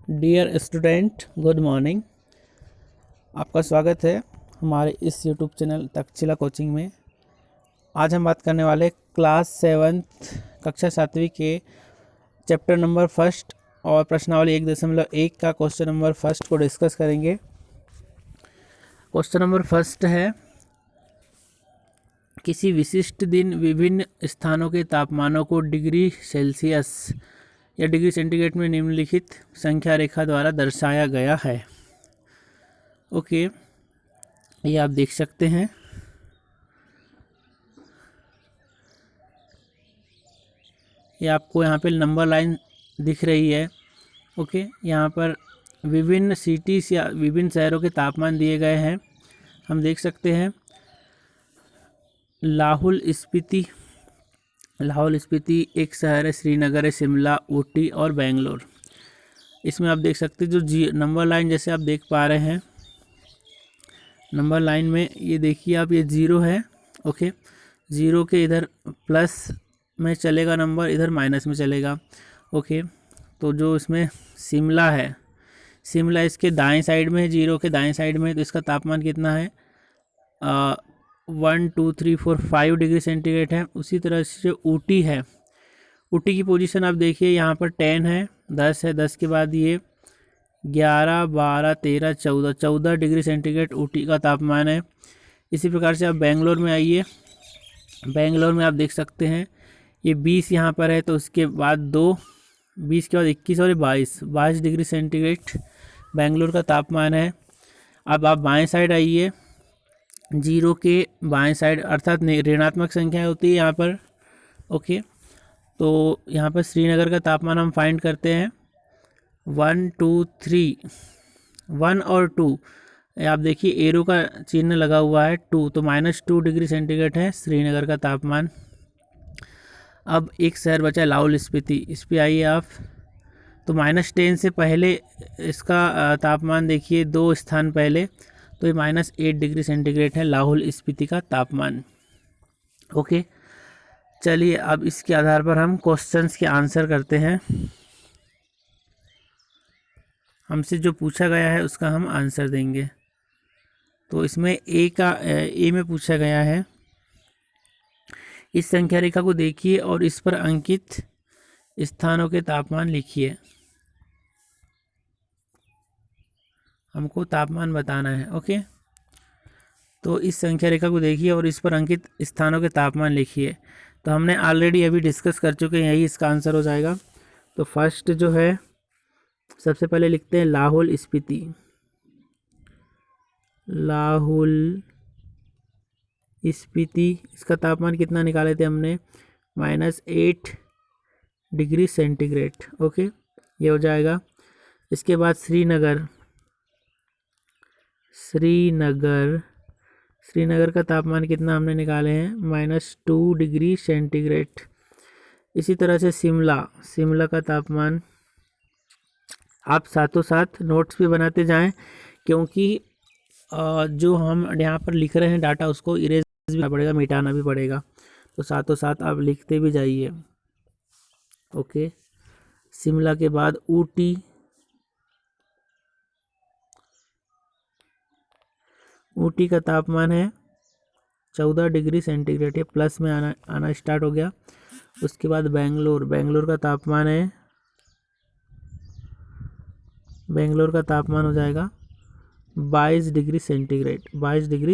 Dear student, good morning. आपका स्वागत है हमारे इस यूट्यूब चैनल तक्षशिला कोचिंग में। आज हम बात करने वाले क्लास 7th कक्षा 7वीं के चैप्टर नंबर फर्स्ट और प्रश्नावली 1.1 का क्वेश्चन नंबर फर्स्ट को डिस्कस करेंगे। क्वेश्चन नंबर फर्स्ट है, किसी विशिष्ट दिन विभिन्न स्थानों के तापमानों को डिग्री सेल्सियस या डिग्री सेंटीग्रेड में निम्नलिखित संख्या रेखा द्वारा दर्शाया गया है। ओके, ये आप देख सकते हैं। ये आपको यहाँ पे नंबर लाइन दिख रही है। ओके, यहाँ पर विभिन्न सिटीज़ या विभिन्न शहरों के तापमान दिए गए हैं। हम देख सकते हैं लाहौल स्पीति एक शहर है, श्रीनगर है, शिमला, ऊटी और बेंगलोर। इसमें आप देख सकते हैं जो नंबर लाइन जैसे आप देख पा रहे हैं, नंबर लाइन में ये देखिए आप, ये 0 है। ओके, 0 के इधर प्लस में चलेगा नंबर, इधर माइनस में चलेगा। ओके, तो जो इसमें शिमला है, शिमला इसके दाएं साइड में है, 0 के दाएं साइड में है, तो इसका तापमान कितना है 1 2 3 4 5 डिग्री सेंटीग्रेड है। उसी तरह से ऊटी है, ऊटी की पोजीशन आप देखिए, यहाँ पर 10 है, 10 है, 10 के बाद ये 11 12 13 14 डिग्री सेंटीग्रेड ऊटी का तापमान है। इसी प्रकार से आप बेंगलोर में आइए, बेंगलोर में आप देख सकते हैं ये 20 यहाँ पर है, तो उसके बाद 20 के बाद 21 और 22 डिग्री सेंटीग्रेड बेंगलोर का तापमान है। अब आप बाएं साइड आइए, 0 के बाएं साइड अर्थात ऋणात्मक संख्या होती है यहाँ पर। ओके, तो यहाँ पर श्रीनगर का तापमान हम फाइंड करते हैं 1 2 3, 1 और 2, आप देखिए एरो का चिन्ह लगा हुआ है 2, तो -2 डिग्री सेंटीग्रेड है श्रीनगर का तापमान। अब एक शहर बचा है लाहौल स्पीति, इस पे आइए आप, तो -10 से पहले इसका तापमान देखिए 2 स्थान पहले, तो ये -8 डिग्री सेंटीग्रेड है लाहौल स्पीति का तापमान। ओके, चलिए अब इसके आधार पर हम क्वेश्चंस के आंसर करते हैं। हमसे जो पूछा गया है उसका हम आंसर देंगे। तो इसमें ए में पूछा गया है, इस संख्या रेखा को देखिए और इस पर अंकित स्थानों के तापमान लिखिए। हमको तापमान बताना है। ओके, तो इस संख्या रेखा को देखिए और इस पर अंकित स्थानों के तापमान लिखिए। तो हमने ऑलरेडी अभी डिस्कस कर चुके हैं, यही इसका आंसर हो जाएगा। तो फर्स्ट जो है, सबसे पहले लिखते हैं लाहौल स्पीति। लाहौल स्पीति, इसका तापमान कितना निकाले थे हमने, -8 डिग्री सेंटीग्रेड। ओके, ये हो जाएगा। इसके बाद श्रीनगर का तापमान कितना हमने निकाले हैं, -2 डिग्री सेंटीग्रेड। इसी तरह से शिमला का तापमान, आप साथों साथ नोट्स भी बनाते जाएं, क्योंकि जो हम यहाँ पर लिख रहे हैं डाटा, उसको इरेज भी करना पड़ेगा, मिटाना भी पड़ेगा, तो साथों साथ आप लिखते भी जाइए। ओके, शिमला के बाद ऊटी का तापमान है 14 डिग्री सेंटीग्रेड, ये प्लस में आना स्टार्ट हो गया। उसके बाद बेंगलोर का तापमान है, बेंगलोर का तापमान हो जाएगा 22 डिग्री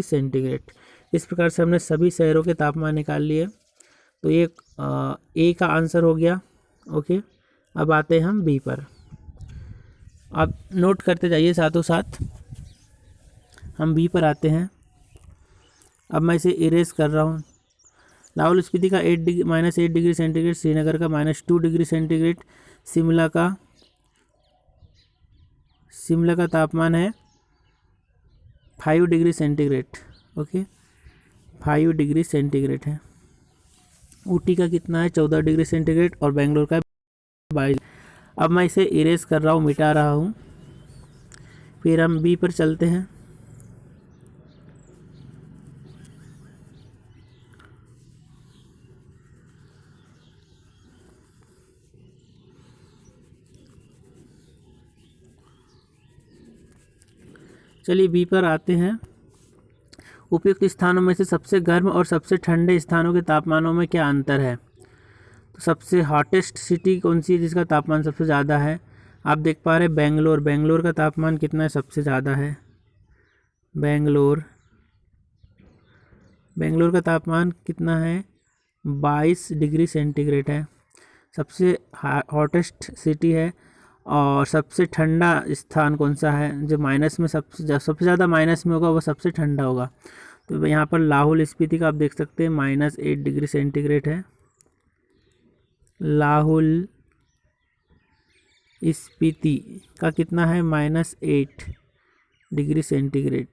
सेंटीग्रेड। इस प्रकार से हमने सभी शहरों के तापमान निकाल लिए। तो ये ए का आंसर हो गया। ओके, अब आते हैं हम बी पर। आप नोट करते जाइए साथों साथ, हम बी पर आते हैं। अब मैं इसे इरेज कर रहा हूँ। लाहौल स्पीति का -8 डिग्री सेंटीग्रेड, श्रीनगर का -2 डिग्री सेंटीग्रेड, शिमला का तापमान है 5 degree centigrade. Okay, 5 degree centigrade है। ऊटी का कितना है, 14 डिग्री सेंटीग्रेड, और बेंगलोर का 22। अब मैं इसे इरेज कर रहा हूँ, मिटा रहा हूँ। फिर हम बी पर चलते हैं। चलिए बी पर आते हैं। उपयुक्त स्थानों में से सबसे गर्म और सबसे ठंडे स्थानों के तापमानों में क्या अंतर है? तो सबसे हॉटेस्ट सिटी कौन सी है जिसका तापमान सबसे ज़्यादा है? आप देख पा रहे हैं बेंगलोर। बेंगलोर का तापमान कितना है? सबसे ज़्यादा है बेंगलोर। बेंगलोर का तापमान कितना है? 22 डिग्री सेंटीग्रेड है। सबसे हॉटेस्ट सिटी है। और सबसे ठंडा स्थान कौन सा है? जो माइनस में सबसे ज़्यादा माइनस में होगा वो सबसे ठंडा होगा। तो यहाँ पर लाहौल स्पीति का आप देख सकते हैं -8 डिग्री सेंटीग्रेड है। लाहौल स्पीति का कितना है? -8 डिग्री सेंटीग्रेड।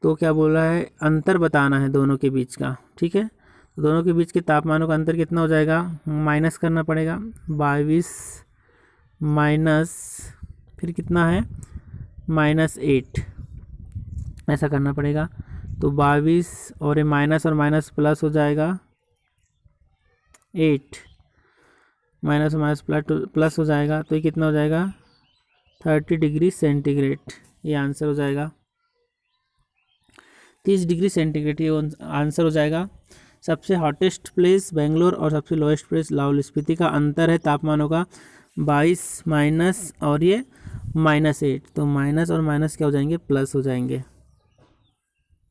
तो क्या बोला है? अंतर बताना है दोनों के बीच का, ठीक है। तो दोनों के बीच के तापमानों का अंतर कितना हो जाएगा? माइनस करना पड़ेगा। 22 माइनस फिर कितना है? -8 ऐसा करना पड़ेगा। तो 22 और ये माइनस और माइनस प्लस हो जाएगा 8, माइनस और माइनस प्लस हो जाएगा। तो ये कितना हो जाएगा? 30 डिग्री सेंटीग्रेड। ये आंसर हो जाएगा 30 डिग्री सेंटीग्रेड। ये आंसर हो जाएगा। सबसे हॉटेस्ट प्लेस बेंगलोर और सबसे लोएस्ट प्लेस लाहौल स्पीति का अंतर है तापमानों का 22 माइनस और ये -8। तो माइनस और माइनस क्या हो जाएंगे? प्लस हो जाएंगे,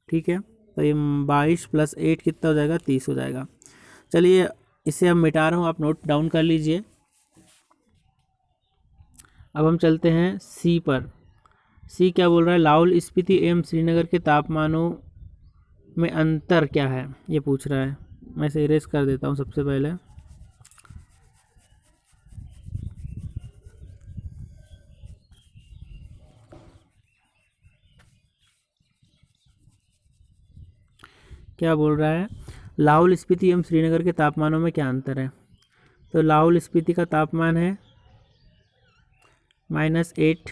ठीक है। तो ये 22 + 8 कितना हो जाएगा? 30 हो जाएगा। चलिए इसे अब मिटा रहा हूँ, आप नोट डाउन कर लीजिए। अब हम चलते हैं सी पर। सी क्या बोल रहा है? लाहौल स्पीति एवं श्रीनगर के तापमानों में अंतर क्या है, ये पूछ रहा है। मैं इसे इरेज कर देता हूँ सबसे पहले। क्या बोल रहा है? लाहौल स्पीति एवं श्रीनगर के तापमानों में क्या अंतर है? तो लाहौल स्पीति का तापमान है -8।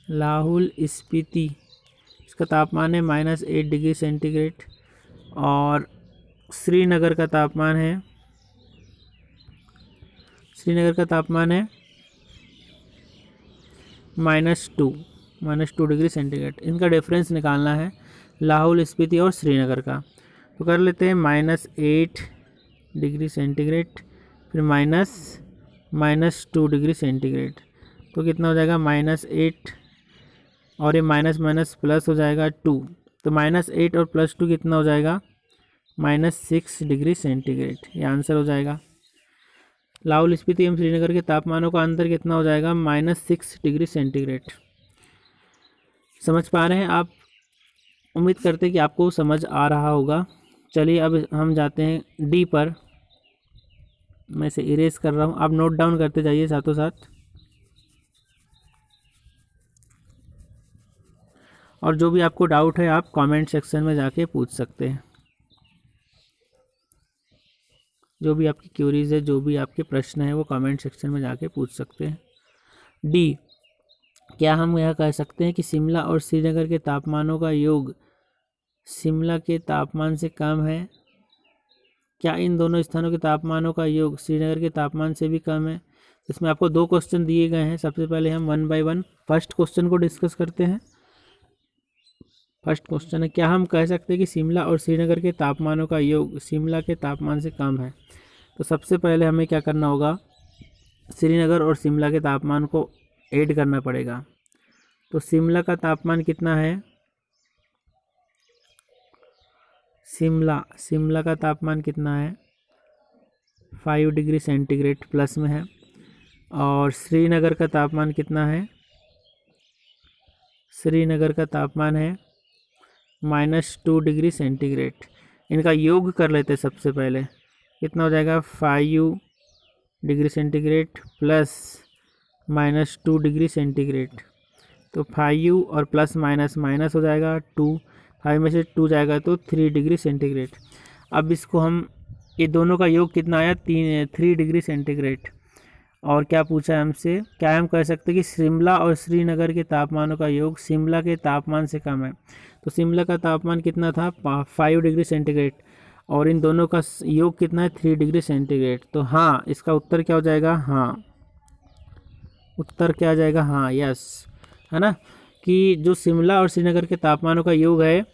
लाहौल स्पीति इसका तापमान है -8 डिग्री सेंटीग्रेड। और श्रीनगर का तापमान है -2 डिग्री सेंटीग्रेड। इनका डिफरेंस निकालना है लाहौल स्पीति और श्रीनगर का। तो कर लेते हैं -8 डिग्री सेंटीग्रेड फिर -2 डिग्री सेंटीग्रेड। तो कितना हो जाएगा? -8 और ये माइनस माइनस प्लस हो जाएगा 2। तो -8 और +2 कितना हो जाएगा? -6 डिग्री सेंटीग्रेड। ये आंसर हो जाएगा। लाहौल स्पीति एवं श्रीनगर के तापमानों का अंतर कितना हो जाएगा? -6 डिग्री सेंटीग्रेड। समझ पा रहे हैं आप? उम्मीद करते हैं कि आपको समझ आ रहा होगा। चलिए अब हम जाते हैं डी पर। मैं इसे इरेज कर रहा हूँ, आप नोट डाउन करते जाइए साथों साथ। और जो भी आपको डाउट है आप कमेंट सेक्शन में जाके पूछ सकते हैं। जो भी आपकी क्यूरीज है, जो भी आपके प्रश्न है, वो कमेंट सेक्शन में जाके पूछ सकते हैं। डी, क्या हम यह कह सकते हैं कि शिमला और श्रीनगर के तापमानों का योग शिमला के तापमान से कम है? क्या इन दोनों स्थानों के तापमानों का योग श्रीनगर के तापमान से भी कम है? इसमें आपको 2 क्वेश्चन दिए गए हैं। सबसे पहले हम 1 बाय 1 फर्स्ट क्वेश्चन को डिस्कस करते हैं। फर्स्ट क्वेश्चन है, क्या हम कह सकते हैं कि शिमला और श्रीनगर के तापमानों का योग शिमला के तापमान से कम है? तो सबसे पहले हमें क्या करना होगा? श्रीनगर और शिमला के तापमान को ऐड करना पड़ेगा। तो शिमला का तापमान कितना है? शिमला का तापमान कितना है? 5 डिग्री सेंटीग्रेड प्लस में है। और श्रीनगर का तापमान कितना है? श्रीनगर का तापमान है -2 डिग्री सेंटीग्रेड। इनका योग कर लेते हैं सबसे पहले। कितना हो जाएगा? 5 degree centigrade plus -2 degree centigrade. तो 5 और प्लस माइनस माइनस हो जाएगा 2। 5 में से 2 जाएगा तो 3 डिग्री सेंटीग्रेड। अब इसको हम, ये दोनों का योग कितना आया? 3 डिग्री सेंटीग्रेड। और क्या पूछा है हमसे? क्या हम कह सकते हैं कि शिमला और श्रीनगर के तापमानों का योग शिमला के तापमान से कम है? तो शिमला का तापमान कितना था? 5 डिग्री सेंटीग्रेड। और इन दोनों का योग कितना है? 3 डिग्री सेंटीग्रेड। तो हाँ, इसका उत्तर क्या हो जाएगा? हाँ, उत्तर क्या आ जाएगा? हाँ, यस। है ना, कि जो शिमला और श्रीनगर के तापमानों का योग है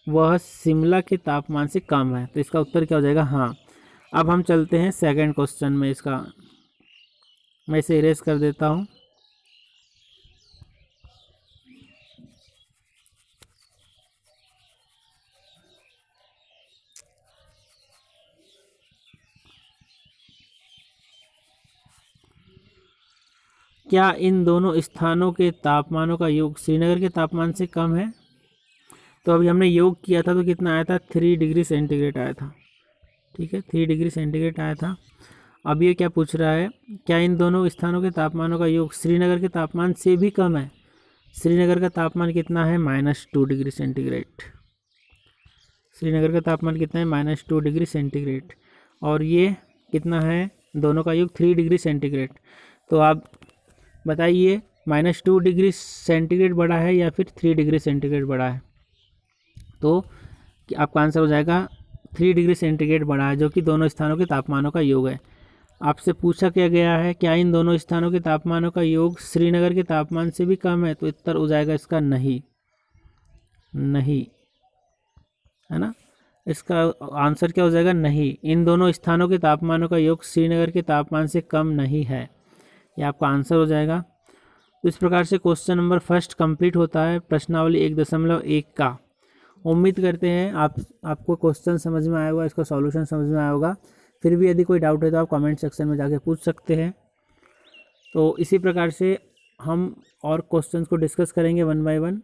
वह शिमला के तापमान से कम है, तो इसका उत्तर क्या हो जाएगा, हाँ। अब हम चलते हैं सेकंड क्वेश्चन में, इसका मैं इसे इरेज कर देता हूँ। क्या इन दोनों स्थानों के तापमानों का योग श्रीनगर के तापमान से कम है? तो अभी हमने योग किया था तो कितना आया था, 3 डिग्री सेंटीग्रेड आया था। ठीक है, 3 डिग्री सेंटीग्रेड आया था। अब ये क्या पूछ रहा है, क्या इन दोनों स्थानों के तापमानों का योग श्रीनगर के तापमान से भी कम है? श्रीनगर का तापमान कितना है, -2 डिग्री सेंटीग्रेड। श्रीनगर का तापमान कितना है, -2 डिग्री सेंटीग्रेड। और ये कितना है, दोनों का योग 3 डिग्री सेंटीग्रेड। तो आप बताइए, -2 डिग्री सेंटीग्रेड बड़ा है या फिर 3 डिग्री सेंटीग्रेड बड़ा है? तो आपका आंसर हो जाएगा 3 डिग्री सेंटीग्रेड बड़ा है, जो कि दोनों स्थानों के तापमानों का योग है। आपसे पूछा क्या गया है, क्या इन दोनों स्थानों के तापमानों का योग श्रीनगर के तापमान से भी कम है? तो उत्तर हो जाएगा इसका नहीं, नहीं, है ना। इसका आंसर क्या हो जाएगा, नहीं। इन दोनों स्थानों के तापमानों का योग श्रीनगर के तापमान से कम नहीं है, यह आपका आंसर हो जाएगा। तो इस प्रकार से क्वेश्चन नंबर फर्स्ट कंप्लीट होता है प्रश्नावली 1.1 का। उम्मीद करते हैं आपको क्वेश्चन समझ में आया होगा, इसका सॉल्यूशन समझ में आया होगा। फिर भी यदि कोई डाउट है तो आप कमेंट सेक्शन में जाके पूछ सकते हैं। तो इसी प्रकार से हम और क्वेश्चंस को डिस्कस करेंगे 1 बाय 1।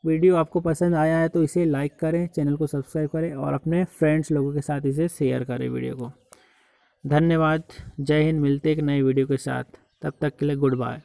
वीडियो आपको पसंद आया है तो इसे लाइक करें, चैनल को सब्सक्राइब करें और अपने फ्रेंड्स लोगों के साथ इसे शेयर करें वीडियो को। धन्यवाद, जय हिंद। मिलते एक नए वीडियो के साथ, तब तक के लिए गुड बाय।